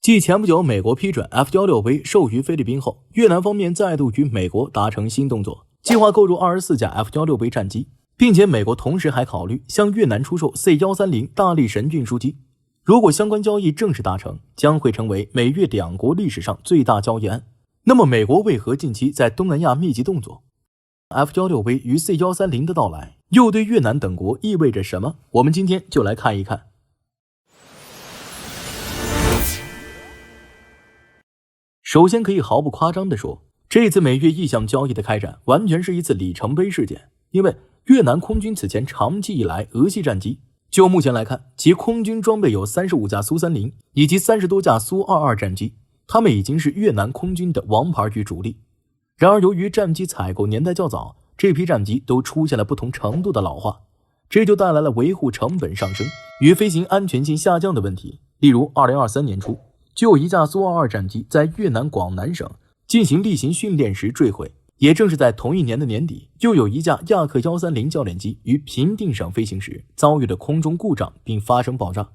继前不久美国批准 F-16V 授予菲律宾后，越南方面再度与美国达成新动作，计划购入24架 F-16V 战机，并且美国同时还考虑向越南出售 C-130 大力神运输机。如果相关交易正式达成，将会成为美越两国历史上最大交易案。那么美国为何近期在东南亚密集动作？ F-16V 与 C-130 的到来又对越南等国意味着什么？我们今天就来看一看。首先可以毫不夸张地说，这次美越意向交易的开展完全是一次里程碑事件，因为越南空军此前长期以来俄系战机，就目前来看，其空军装备有35架苏30以及30多架苏22战机，他们已经是越南空军的王牌与主力。然而由于战机采购年代较早，这批战机都出现了不同程度的老化，这就带来了维护成本上升与飞行安全性下降的问题。例如2023年初，就有一架苏22战机在越南广南省进行例行训练时坠毁，也正是在同一年的年底，又有一架亚克130教练机于平定省飞行时遭遇了空中故障并发生爆炸，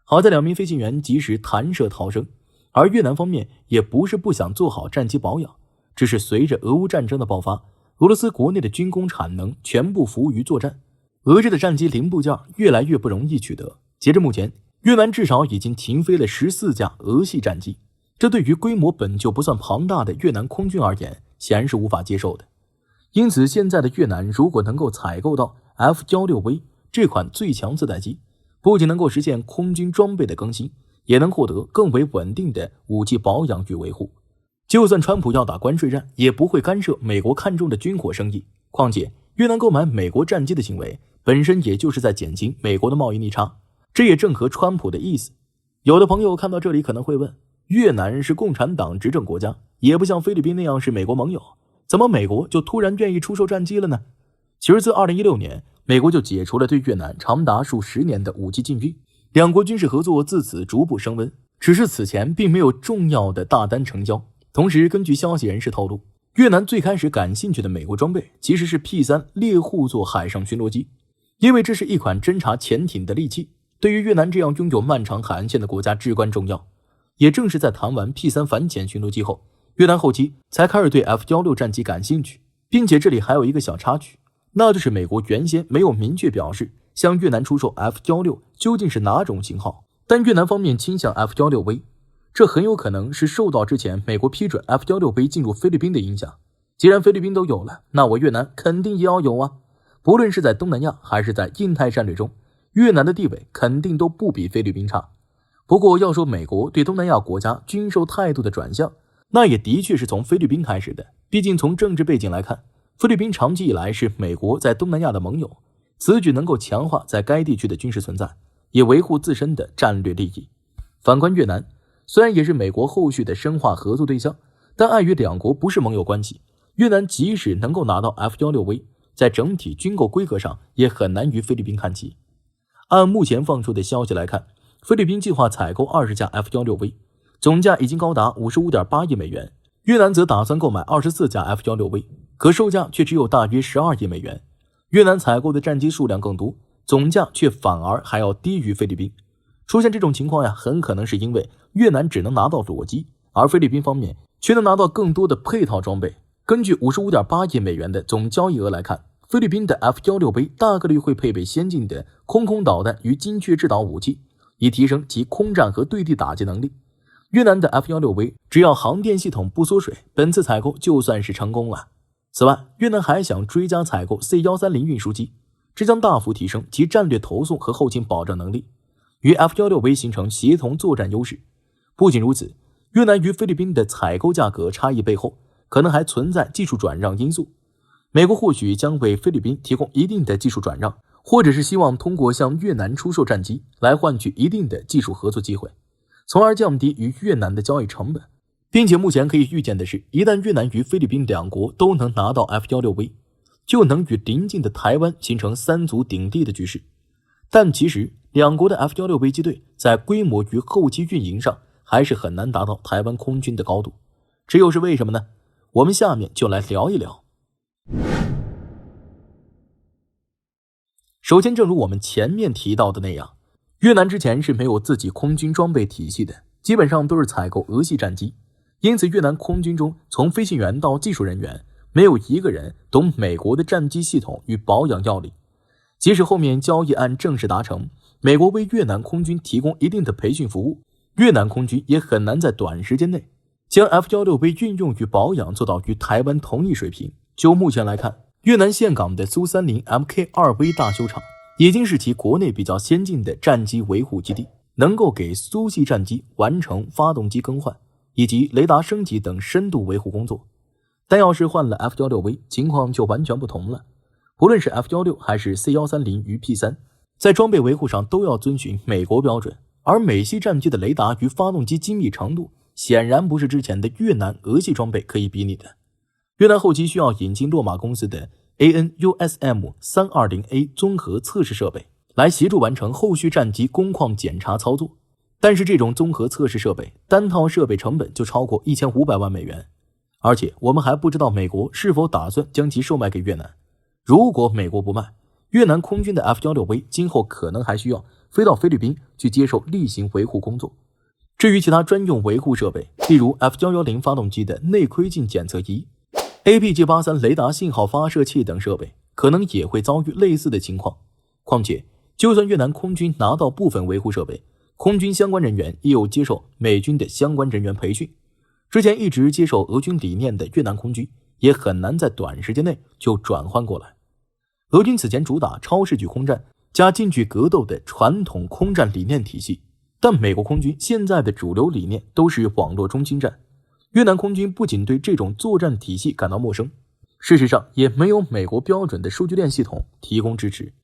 好在2名飞行员及时弹射逃生。而越南方面也不是不想做好战机保养，只是随着俄乌战争的爆发，俄罗斯国内的军工产能全部服务于作战，俄制的战机零部件越来越不容易取得。截至目前，越南至少已经停飞了14架俄系战机，这对于规模本就不算庞大的越南空军而言，显然是无法接受的。因此现在的越南如果能够采购到 F-16V 这款最强自带机，不仅能够实现空军装备的更新，也能获得更为稳定的武器保养与维护。就算川普要打关税战，也不会干涉美国看中的军火生意。况且越南购买美国战机的行为本身也就是在减轻美国的贸易逆差，这也正合川普的意思。有的朋友看到这里可能会问，越南是共产党执政国家，也不像菲律宾那样是美国盟友，怎么美国就突然愿意出售战机了呢？其实自2016年，美国就解除了对越南长达数10年的武器禁运，两国军事合作自此逐步升温，只是此前并没有重要的大单成交。同时根据消息人士透露，越南最开始感兴趣的美国装备其实是 P3 猎户座海上巡逻机，因为这是一款侦察潜艇的利器，对于越南这样拥有漫长海岸线的国家至关重要。也正是在谈完 P3 反潜巡逻机后，越南后期才开始对 F-16 战机感兴趣，并且这里还有一个小插曲，那就是美国原先没有明确表示向越南出售 F-16 究竟是哪种型号，但越南方面倾向 F-16V， 这很有可能是受到之前美国批准 F-16V 进入菲律宾的影响。既然菲律宾都有了，那我越南肯定也要有啊！不论是在东南亚还是在印太战略中，越南的地位肯定都不比菲律宾差。不过要说美国对东南亚国家军售态度的转向，那也的确是从菲律宾开始的。毕竟从政治背景来看，菲律宾长期以来是美国在东南亚的盟友，此举能够强化在该地区的军事存在，也维护自身的战略利益。反观越南，虽然也是美国后续的深化合作对象，但碍于两国不是盟友关系，越南即使能够拿到 F-16V， 在整体军购规格上也很难与菲律宾看齐。按目前放出的消息来看，菲律宾计划采购20架 F-16V， 总价已经高达 55.8 亿美元，越南则打算购买24架 F-16V， 可售价却只有大约12亿美元。越南采购的战机数量更多，总价却反而还要低于菲律宾。出现这种情况呀，很可能是因为越南只能拿到裸机，而菲律宾方面却能拿到更多的配套装备。根据 55.8 亿美元的总交易额来看，菲律宾的 F-16V 大概率会配备先进的空导弹与精确制导武器，以提升其空战和对地打击能力。越南的 F-16V 只要航电系统不缩水，本次采购就算是成功了。此外，越南还想追加采购 C-130 运输机，这将大幅提升其战略投送和后勤保障能力，与 F-16V 形成协同作战优势。不仅如此，越南与菲律宾的采购价格差异背后，可能还存在技术转让因素。美国或许将为菲律宾提供一定的技术转让，或者是希望通过向越南出售战机来换取一定的技术合作机会，从而降低与越南的交易成本。并且目前可以预见的是，一旦越南与菲律宾两国都能拿到 F-16V， 就能与邻近的台湾形成三足鼎立的局势。但其实两国的 F-16V 机队在规模与后期运营上还是很难达到台湾空军的高度，这又是为什么呢？我们下面就来聊一聊。首先，正如我们前面提到的那样，越南之前是没有自己空军装备体系的，基本上都是采购俄系战机，因此越南空军中从飞行员到技术人员，没有一个人懂美国的战机系统与保养要领。即使后面交易案正式达成，美国为越南空军提供一定的培训服务，越南空军也很难在短时间内将 F-16V 运用与保养做到与台湾同一水平。就目前来看，越南岘港的苏30 Mk2V 大修厂已经是其国内比较先进的战机维护基地，能够给苏系战机完成发动机更换以及雷达升级等深度维护工作。但要是换了 F-16V， 情况就完全不同了。不论是 F-16还是 C-130与 P-3， 在装备维护上都要遵循美国标准，而美系战机的雷达与发动机精密程度显然不是之前的越南俄系装备可以比拟的。越南后期需要引进洛马公司的 AN-USM320A 综合测试设备来协助完成后续战机工况检查操作，但是这种综合测试设备单套设备成本就超过1500万美元，而且我们还不知道美国是否打算将其售卖给越南。如果美国不卖，越南空军的 F-16V 今后可能还需要飞到菲律宾去接受例行维护工作。至于其他专用维护设备，例如 F-110 发动机的内窥镜检测仪、APG-83 雷达信号发射器等设备，可能也会遭遇类似的情况。况且，就算越南空军拿到部分维护设备，空军相关人员也有接受美军的相关人员培训。之前一直接受俄军理念的越南空军，也很难在短时间内就转换过来。俄军此前主打超视距空战加近距格斗的传统空战理念体系，但美国空军现在的主流理念都是网络中心战。越南空军不仅对这种作战体系感到陌生，事实上也没有美国标准的数据链系统提供支持。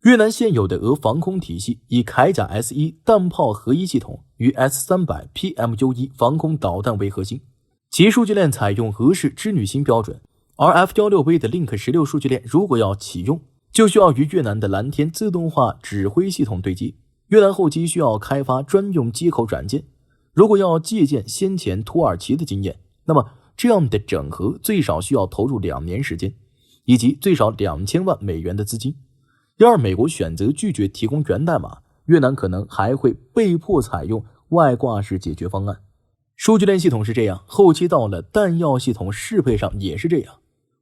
越南现有的俄防空体系以铠甲 S1 弹炮合一系统与 S300 PMU1 防空导弹为核心，其数据链采用俄式织女芯标准，而 F-16V 的 Link 16数据链如果要启用，就需要与越南的蓝天自动化指挥系统对接。越南后期需要开发专用接口软件，如果要借鉴先前土耳其的经验，那么这样的整合最少需要投入2年时间，以及最少2000万美元的资金。要是美国选择拒绝提供源代码，越南可能还会被迫采用外挂式解决方案。数据链系统是这样，后期到了弹药系统适配上也是这样。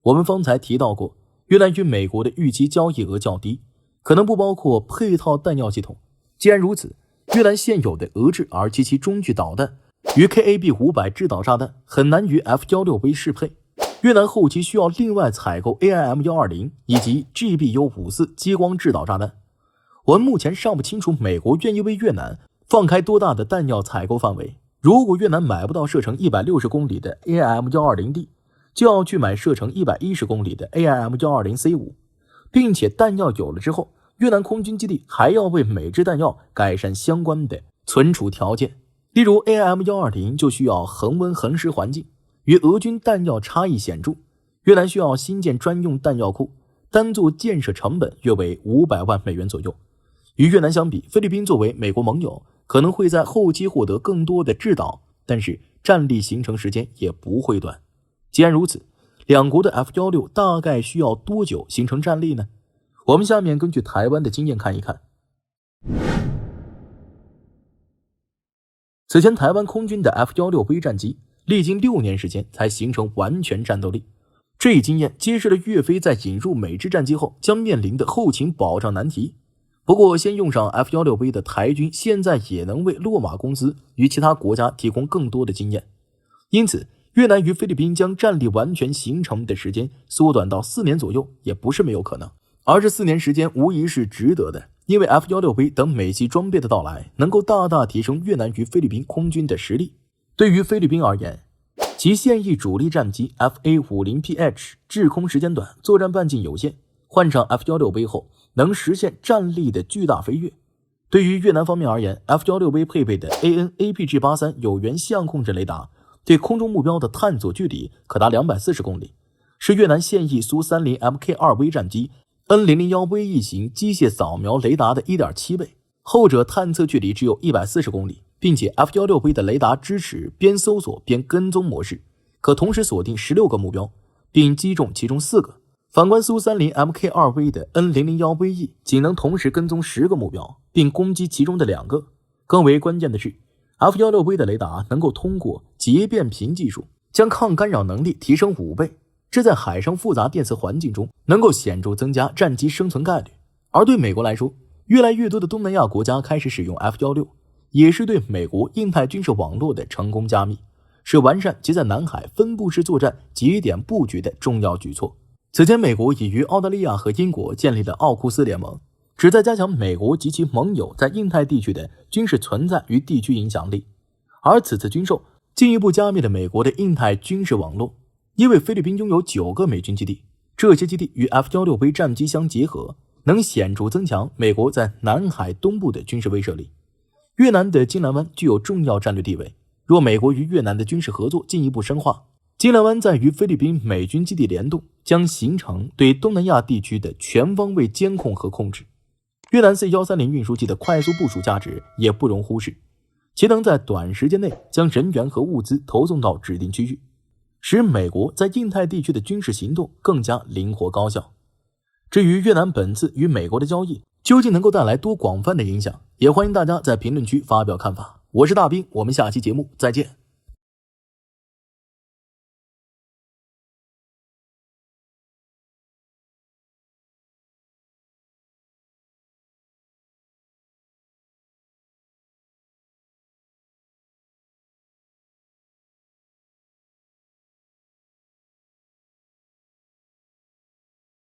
我们方才提到过，越南与美国的预期交易额较低，可能不包括配套弹药系统。既然如此，越南现有的俄制 R77中距导弹与 KAB500 制导炸弹很难与 F-16V 适配。越南后期需要另外采购 AIM-120 以及 GBU-54 激光制导炸弹。我们目前尚不清楚美国愿意为越南放开多大的弹药采购范围。如果越南买不到射程160公里的 AIM-120D， 就要去买射程110公里的 AIM-120C5， 并且弹药有了之后，越南空军基地还要为美制弹药改善相关的存储条件。例如 AIM-120 就需要恒温恒湿环境，与俄军弹药差异显著。越南需要新建专用弹药库，单做建设成本约为500万美元左右。与越南相比，菲律宾作为美国盟友，可能会在后期获得更多的制导，但是战力形成时间也不会短。既然如此，两国的 F-16大概需要多久形成战力呢？我们下面根据台湾的经验看一看。此前台湾空军的 F-16V 战机历经6年时间才形成完全战斗力，这一经验揭示了越飞在引入美制战机后将面临的后勤保障难题。不过先用上 F-16V 的台军现在也能为洛马公司与其他国家提供更多的经验，因此越南与菲律宾将战力完全形成的时间缩短到4年左右也不是没有可能。而这4年时间无疑是值得的，因为 F-16V 等美系装备的到来能够大大提升越南与菲律宾空军的实力。对于菲律宾而言，其现役主力战机 FA-50PH 制空时间短，作战半径有限，换上 F-16V 后能实现战力的巨大飞跃。对于越南方面而言， F-16V 配备的 AN-APG-83 有源相控阵雷达，对空中目标的探索距离可达240公里，是越南现役苏30 Mk2V 战机 N001VE 型机械扫描雷达的 1.7 倍，后者探测距离只有140公里，并且 F-16V 的雷达支持边搜索边跟踪模式，可同时锁定16个目标，并击中其中4个。反观苏30 Mk2V 的 N001VE 仅能同时跟踪10个目标，并攻击其中的2个。更为关键的是 F-16V 的雷达能够通过结变频技术将抗干扰能力提升5倍，这在海上复杂电磁环境中能够显著增加战机生存概率。而对美国来说，越来越多的东南亚国家开始使用 F-16，也是对美国印太军事网络的成功加密，是完善其在南海分布式作战节点布局的重要举措。此前，美国已与澳大利亚和英国建立了奥库斯联盟，旨在加强美国及其盟友在印太地区的军事存在与地区影响力。而此次军售进一步加密了美国的印太军事网络，因为菲律宾拥有9个美军基地，这些基地与 F-16V 战机相结合，能显著增强美国在南海东部的军事威慑力。越南的金兰湾具有重要战略地位，若美国与越南的军事合作进一步深化，金兰湾在与菲律宾美军基地联动，将形成对东南亚地区的全方位监控和控制。越南 C-130运输机的快速部署价值也不容忽视，其能在短时间内将人员和物资投送到指定区域，使美国在印太地区的军事行动更加灵活高效。至于越南本次与美国的交易究竟能够带来多广泛的影响，也欢迎大家在评论区发表看法。我是大兵，我们下期节目再见。